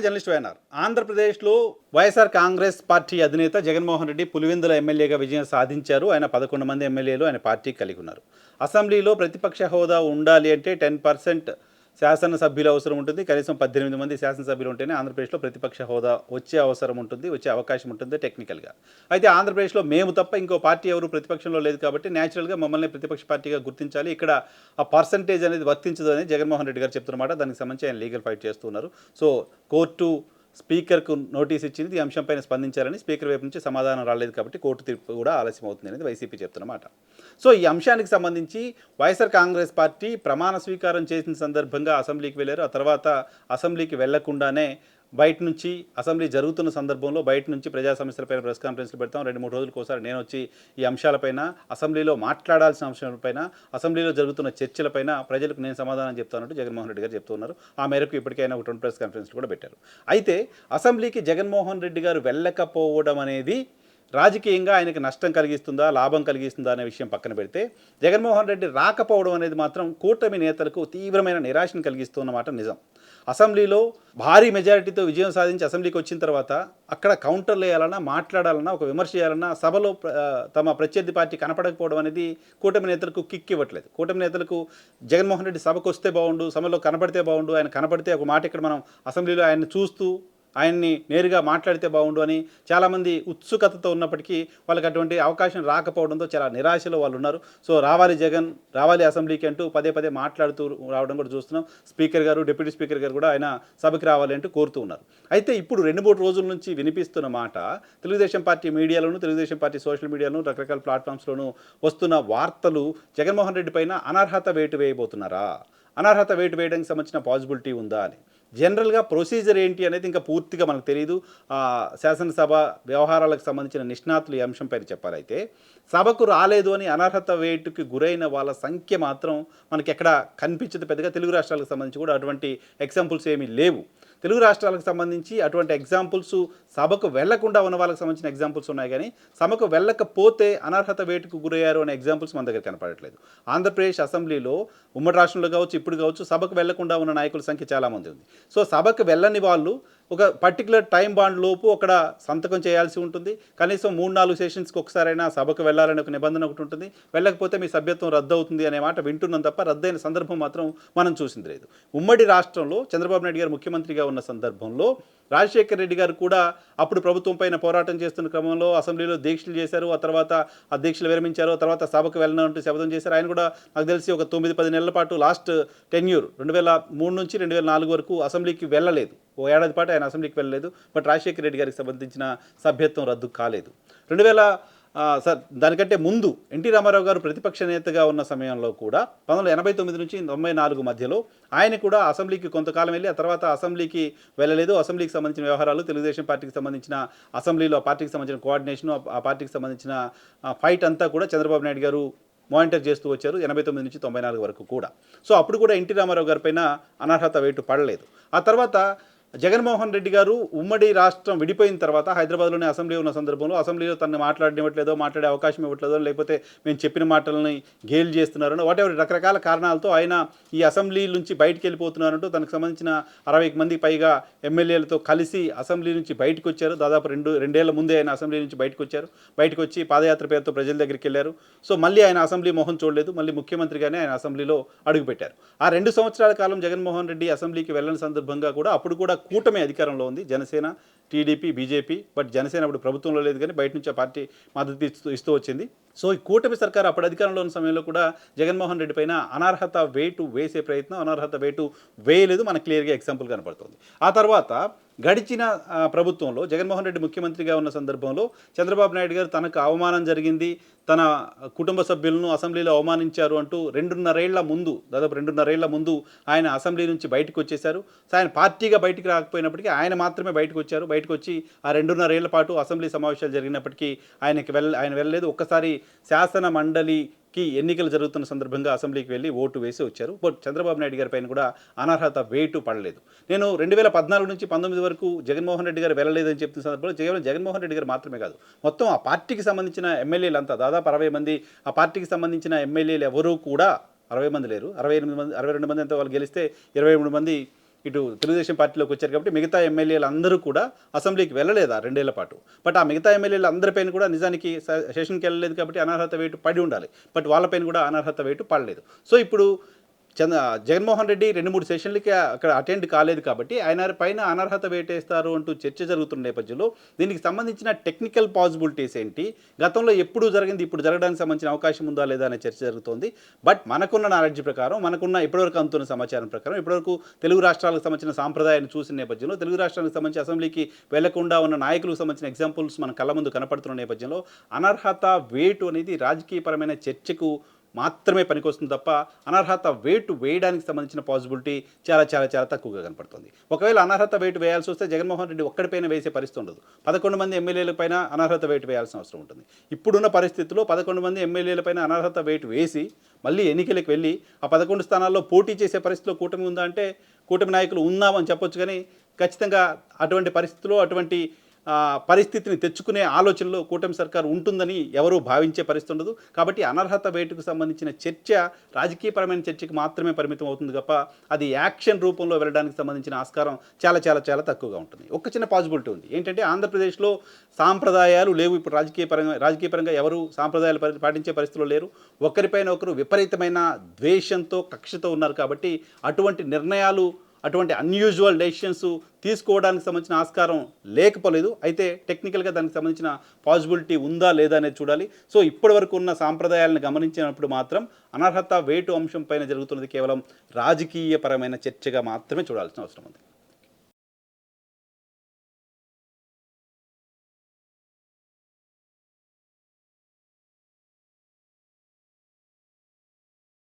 Journalist YNR. ఆంధ్రప్రదేశ్లో YSR Congress party అధినేత జగన్మోహన్ రెడ్డి పులివెందుల ఎమ్మెల్యేగా విజయం సాధించారు. ఆయన 11 మంది ఎమ్మెల్యేలు ఆయన పార్టీ కలిగి ఉన్నారు. అసెంబ్లీలో ప్రతిపక్ష హోదా ఉండాలి అంటే 10% శాసనసభ్యుల అవసరం ఉంటుంది. కనీసం 18 మంది శాసనసభ్యులు ఉంటేనే ఆంధ్రప్రదేశ్లో ప్రతిపక్ష హోదా వచ్చే అవసరం ఉంటుంది, వచ్చే అవకాశం ఉంటుంది టెక్నికల్గా. అయితే ఆంధ్రప్రదేశ్లో మేము తప్ప ఇంకో పార్టీ ఎవరు ప్రతిపక్షంలో లేదు కాబట్టి న్యాచురల్గా మమ్మల్ని ప్రతిపక్ష పార్టీగా గుర్తించాలి, ఇక్కడ ఆ పర్సంటేజ్ అనేది వర్తించదు అని జగన్మోహన్ రెడ్డి గారు చెప్తున్నమాట. దానికి సంబంధించి ఆయన లీగల్ ఫైట్ చేస్తున్నారు. సో కోర్టు స్పీకర్కు నోటీస్ ఇచ్చింది. ఈ అంశంపైన స్పందించాలని. స్పీకర్ వైపు నుంచి సమాధానం రాలేదు కాబట్టి కోర్టు తీర్పు కూడా ఆలస్యం అవుతుంది అనేది వైసీపీ చెప్తున్నమాట. సో ఈ అంశానికి సంబంధించి వైఎస్ఆర్ కాంగ్రెస్ పార్టీ ప్రమాణ స్వీకారం చేసిన సందర్భంగా అసెంబ్లీకి వెళ్ళారు. ఆ తర్వాత అసెంబ్లీకి వెళ్లకుండానే బయట నుంచి అసెంబ్లీ జరుగుతున్న సందర్భంలో బయట నుంచి ప్రజా సమస్యలపైన ప్రెస్ కాన్ఫరెన్స్లు పెడతాం, 2-3 రోజులకు ఒకసారి నేను వచ్చి ఈ అంశాలపైన, అసెంబ్లీలో మాట్లాడాల్సిన అంశాలపైన, అసెంబ్లీలో జరుగుతున్న చర్చలపైన ప్రజలకు నేను సమాధానం చెప్తానంటూ జగన్మోహన్ రెడ్డి గారు చెప్తున్నారు. ఆ మేరకు ఇప్పటికైనా ఒక 2 ప్రెస్ కాన్ఫరెన్స్లు కూడా పెట్టారు. అయితే అసెంబ్లీకి జగన్మోహన్ రెడ్డి గారు వెళ్ళకపోవడం అనేది రాజకీయంగా ఆయనకి నష్టం కలిగిస్తుందా, లాభం కలిగిస్తుందా అనే విషయం పక్కన పెడితే, జగన్మోహన్ రెడ్డి రాకపోవడం అనేది మాత్రం కూటమి నేతలకు తీవ్రమైన నిరాశను కలిగిస్తున్నమాట నిజం. అసెంబ్లీలో భారీ మెజారిటీతో విజయం సాధించి అసెంబ్లీకి వచ్చిన తర్వాత అక్కడ కౌంటర్లు వేయాలన్నా, మాట్లాడాలన్నా, ఒక విమర్శ చేయాలన్నా సభలో తమ ప్రత్యర్థి పార్టీ కనపడకపోవడం అనేది కూటమి నేతలకు కిక్ ఇవ్వట్లేదు. కూటమి నేతలకు జగన్మోహన్ రెడ్డి సభకు వస్తే బాగుండు, సభలో కనపడితే బాగుండు, ఆయన కనపడితే ఒక మాట ఇక్కడ మనం అసెంబ్లీలో ఆయన చూస్తూ ఆయన్ని నేరుగా మాట్లాడితే బాగుండు అని చాలామంది ఉత్సుకతతో ఉన్నప్పటికీ వాళ్ళకి అటువంటి అవకాశం రాకపోవడంతో చాలా నిరాశలో వాళ్ళు ఉన్నారు. సో రావాలి జగన్, రావాలి అసెంబ్లీకి అంటూ పదే పదే మాట్లాడుతూ రావడం కూడా చూస్తున్నాం. స్పీకర్ గారు, డిప్యూటీ స్పీకర్ గారు కూడా ఆయన సభకి రావాలి అంటూ కోరుతూ ఉన్నారు. అయితే ఇప్పుడు 2-3 రోజుల నుంచి వినిపిస్తున్న మాట, తెలుగుదేశం పార్టీ మీడియాలోను, తెలుగుదేశం పార్టీ సోషల్ మీడియాలోను, రకరకాల ప్లాట్ఫామ్స్లోనూ వస్తున్న వార్తలు జగన్మోహన్ రెడ్డి పైన అనర్హత వేటు వేయబోతున్నారా, అనర్హత వేటు వేయడానికి సంబంధించిన పాసిబిలిటీ ఉందా అని. జనరల్గా ప్రొసీజర్ ఏంటి అనేది ఇంకా పూర్తిగా మనకు తెలియదు. శాసనసభ వ్యవహారాలకు సంబంధించిన నిష్ణాతులు ఈ అంశంపై చెప్పాలైతే, సభకు రాలేదు అని అనర్హత వేటుకి గురైన వాళ్ళ సంఖ్య మాత్రం మనకి ఎక్కడ కనిపించదు పెద్దగా. తెలుగు రాష్ట్రాలకు సంబంధించి కూడా అటువంటి ఎగ్జాంపుల్స్ ఏమీ లేవు. తెలుగు రాష్ట్రాలకు సంబంధించి అటువంటి ఎగ్జాంపుల్స్, సభకు వెళ్లకుండా ఉన్న వాళ్ళకి సంబంధించిన ఎగ్జాంపుల్స్ ఉన్నాయి, కానీ సభకు వెళ్ళకపోతే అనర్హత వేటుకు గురయ్యారు అనే ఎగ్జాంపుల్స్ మన దగ్గర కనపడట్లేదు. ఆంధ్రప్రదేశ్ అసెంబ్లీలో ఉమ్మడి రాష్ట్రంలో కావచ్చు, ఇప్పుడు కావచ్చు, సభకు వెళ్లకుండా ఉన్న నాయకుల సంఖ్య చాలామంది ఉంది. సో సభకు వెళ్ళని వాళ్ళు ఒక పర్టికులర్ టైం బాండ్ లోపు అక్కడ సంతకం చేయాల్సి ఉంటుంది. కనీసం 3-4 సెషన్స్కి ఒకసారైనా సభకు వెళ్ళాలని ఒక నిబంధన ఒకటి ఉంటుంది. వెళ్ళకపోతే మీ సభ్యత్వం రద్దు అవుతుంది అనే మాట వింటున్నాం తప్ప రద్దయిన సందర్భం మాత్రం మనం చూసింది లేదు. ఉమ్మడి రాష్ట్రంలో చంద్రబాబు నాయుడు గారు ముఖ్యమంత్రిగా ఉన్న సందర్భంలో రాజశేఖర్ రెడ్డి గారు కూడా అప్పుడు ప్రభుత్వం పైన పోరాటం చేస్తున్న క్రమంలో అసెంబ్లీలో దీక్షలు చేశారు. ఆ తర్వాత ఆ దీక్షలు విరమించారు. ఆ తర్వాత సభకు వెళ్ళనంటూ శపథం చేశారు. ఆయన కూడా నాకు తెలిసి ఒక 9-10 నెలల పాటు లాస్ట్ టెన్యూర్ 2003 నుంచి 2004 వరకు అసెంబ్లీకి వెళ్ళలేదు. ఓ ఏడాది పాటు ఆయన అసెంబ్లీకి వెళ్ళలేదు. బట్ రాజశేఖర్ రెడ్డి గారికి సంబంధించిన సభ్యత్వం రద్దు కాలేదు. దానికంటే ముందు ఎన్టీ రామారావు గారు ప్రతిపక్ష నేతగా ఉన్న సమయంలో కూడా 1989 నుంచి 94 మధ్యలో ఆయన కూడా అసెంబ్లీకి కొంతకాలం వెళ్ళి ఆ తర్వాత అసెంబ్లీకి వెళ్ళలేదు. అసెంబ్లీకి సంబంధించిన వ్యవహారాలు, తెలుగుదేశం పార్టీకి సంబంధించిన అసెంబ్లీలో ఆ పార్టీకి సంబంధించిన కోఆర్డినేషన్, ఆ పార్టీకి సంబంధించిన ఫైట్ అంతా కూడా చంద్రబాబు నాయుడు గారు మానిటర్ చేస్తూ వచ్చారు 89 నుంచి 94 వరకు కూడా. సో అప్పుడు కూడా ఎన్టీ రామారావు గారి పైన అనర్హత వేటు పడలేదు. ఆ తర్వాత జగన్మోహన్ రెడ్డి గారు ఉమ్మడి రాష్ట్రం విడిపోయిన తర్వాత హైదరాబాద్లోనే అసెంబ్లీ ఉన్న సందర్భంలో అసెంబ్లీలో తనని మాట్లాడనివ్వట్లేదో, మాట్లాడే అవకాశం ఇవ్వట్లేదో, లేకపోతే మేము చెప్పిన మాటలని గేల్ చేస్తున్నారనో, వాటెవర్ రకరకాల కారణాలతో ఆయన ఈ అసెంబ్లీ నుంచి బయటికి వెళ్ళిపోతున్నారంటూ తనకు సంబంధించిన 60 మందికి పైగా ఎమ్మెల్యేలతో కలిసి అసెంబ్లీ నుంచి బయటకు వచ్చారు. దాదాపు రెండేళ్ల ముందే ఆయన అసెంబ్లీ నుంచి బయటకు వచ్చారు. బయటకు వచ్చి పాదయాత్ర పేరుతో ప్రజల దగ్గరికి వెళ్ళారు. సో మళ్ళీ ఆయన అసెంబ్లీ మొహం చూడలేదు. మళ్ళీ ముఖ్యమంత్రిగానే ఆయన అసెంబ్లీలో అడుగుపెట్టారు. ఆ 2 సంవత్సరాల కాలం జగన్మోహన్ రెడ్డి అసెంబ్లీకి వెళ్ళని సందర్భంగా కూడా అప్పుడు కూడా కూటమి అధికారంలో ఉంది, Janasena, TDP, BJP. But Janasena అప్పుడు ప్రభుత్వంలో లేదు, కానీ బయట నుంచి ఆ పార్టీ మద్దతు ఇస్తూ వచ్చింది. సో ఈ కూటమి సర్కారు అప్పుడు అధికారంలో ఉన్న సమయంలో కూడా జగన్మోహన్ రెడ్డి పైన అనర్హత వేటు వేసే ప్రయత్నం, అనర్హత వేటు వేయలేదు. మనకు క్లియర్గా ఎగ్జాంపుల్ కనపడుతుంది. ఆ తర్వాత గడిచిన ప్రభుత్వంలో జగన్మోహన్ రెడ్డి ముఖ్యమంత్రిగా ఉన్న సందర్భంలో చంద్రబాబు నాయుడు గారు తనకు అవమానం జరిగింది, తన కుటుంబ సభ్యులను అసెంబ్లీలో అవమానించారు అంటూ 2.5 ఏళ్ల ముందు, దాదాపు 2.5 ఏళ్ల ముందు ఆయన అసెంబ్లీ నుంచి బయటకు వచ్చేశారు. సో ఆయన పార్టీగా బయటికి రాకపోయినప్పటికీ ఆయన మాత్రమే బయటకు వచ్చారు. బయటకు వచ్చి ఆ 2.5 ఏళ్ల పాటు అసెంబ్లీ సమావేశాలు జరిగినప్పటికీ ఆయన వెళ్ళలేదు. ఒక్కసారి శాసన మండలికి ఎన్నికలు జరుగుతున్న సందర్భంగా అసెంబ్లీకి వెళ్ళి ఓటు వేసి వచ్చారు. బట్ చంద్రబాబు నాయుడు గారి పైన కూడా అనర్హత వేటు పడలేదు. నేను 2014 నుంచి 19 వరకు జగన్మోహన్ రెడ్డి గారు వెళ్ళలేదని చెప్తున్న సందర్భంలో కేవలం జగన్మోహన్ రెడ్డి గారు మాత్రమే కాదు, మొత్తం ఆ పార్టీకి సంబంధించిన ఎమ్మెల్యేలు అంతా దాదాపు 60 మంది, ఆ పార్టీకి సంబంధించిన ఎమ్మెల్యేలు ఎవరూ కూడా 60 మంది లేరు, 62 మంది అంతా వాళ్ళు గెలిస్తే 23 మంది ఇటు తెలుగుదేశం పార్టీలోకి వచ్చారు కాబట్టి మిగతా ఎమ్మెల్యేలు అందరూ కూడా అసెంబ్లీకి వెళ్ళలేదు ఆ 2 ఏళ్ల పాటు. బట్ ఆ మిగతా ఎమ్మెల్యేలు అందరిపైన కూడా నిజానికి సెషన్కి వెళ్ళలేదు కాబట్టి అనర్హత వేటు పడి ఉండాలి. బట్ వాళ్ళపైన కూడా అనర్హత వేటు పడలేదు. సో ఇప్పుడు జగన్మోహన్ రెడ్డి 2-3 సెషన్లకి అక్కడ అటెండ్ కాలేదు కాబట్టి ఆయన పైన అనర్హత వేటేస్తారు అంటూ చర్చ జరుగుతున్న నేపథ్యంలో దీనికి సంబంధించిన టెక్నికల్ పాసిబిలిటీస్ ఏంటి, గతంలో ఎప్పుడు జరిగింది ఇప్పుడు జరగడానికి సంబంధించిన అవకాశం ఉందా లేదా అనే చర్చ జరుగుతోంది. బట్ మనకున్న నాలెడ్జ్ ప్రకారం, మనకున్న ఇప్పటివరకు అందుతున్న సమాచారం ప్రకారం, ఇప్పటివరకు తెలుగు రాష్ట్రాలకు సంబంధించిన సాంప్రదాయాన్ని చూసిన నేపథ్యంలో తెలుగు రాష్ట్రాలకు సంబంధించి అసెంబ్లీకి వెళ్లకుండా ఉన్న నాయకులకు సంబంధించిన ఎగ్జాంపుల్స్ మన కళ్ళ ముందు కనపడుతున్న నేపథ్యంలో అనర్హత వేటు అనేది రాజకీయపరమైన చర్చకు మాత్రమే పనికొస్తుంది తప్ప అనర్హత వేటు వేయడానికి సంబంధించిన పాసిబిలిటీ చాలా చాలా చాలా తక్కువగా కనపడుతుంది. ఒకవేళ అనర్హత వేటు వేయాల్సి వస్తే జగన్మోహన్ రెడ్డి ఒక్కడిపైన వేసే పరిస్థితి ఉండదు. 11 మంది ఎమ్మెల్యేల పైన అనర్హత వేటు వేయాల్సిన అవసరం ఉంటుంది. ఇప్పుడున్న పరిస్థితుల్లో 11 మంది ఎమ్మెల్యేల పైన అనర్హత వేటు వేసి మళ్ళీ ఎన్నికలకు వెళ్ళి ఆ 11 స్థానాల్లో పోటీ చేసే పరిస్థితిలో కూటమి ఉందా అంటే కూటమి నాయకులు ఉన్నామని చెప్పొచ్చు. కానీ ఖచ్చితంగా అటువంటి పరిస్థితుల్లో అటువంటి పరిస్థితిని తెచ్చుకునే ఆలోచనలో కూటమి సర్కారు ఉంటుందని ఎవరూ భావించే పరిస్థితి ఉండదు. కాబట్టి అనర్హత వేటుకు సంబంధించిన చర్చ రాజకీయపరమైన చర్చకి మాత్రమే పరిమితం అవుతుంది తప్ప అది యాక్షన్ రూపంలో వెళ్ళడానికి సంబంధించిన ఆస్కారం చాలా చాలా చాలా తక్కువగా ఉంటుంది. ఒక చిన్న పాసిబిలిటీ ఉంది ఏంటంటే ఆంధ్రప్రదేశ్లో సాంప్రదాయాలు లేవు. ఇప్పుడు రాజకీయపరంగా ఎవరు సాంప్రదాయాలు పాటించే పరిస్థితుల్లో లేరు. ఒకరిపైన ఒకరు విపరీతమైన ద్వేషంతో కక్షతో ఉన్నారు. కాబట్టి అటువంటి నిర్ణయాలు, అటువంటి అన్యూజువల్ డెసిషన్స్ తీసుకోవడానికి సంబంధించిన ఆస్కారం లేకపోలేదు. అయితే టెక్నికల్గా దానికి సంబంధించిన పాసిబిలిటీ ఉందా లేదా అనేది చూడాలి. సో ఇప్పటి వరకు ఉన్న సాంప్రదాయాలను గమనించినప్పుడు మాత్రం అనర్హత వేటు అంశం పైన జరుగుతున్నది కేవలం రాజకీయపరమైన చర్చగా మాత్రమే చూడాల్సిన అవసరం ఉంది.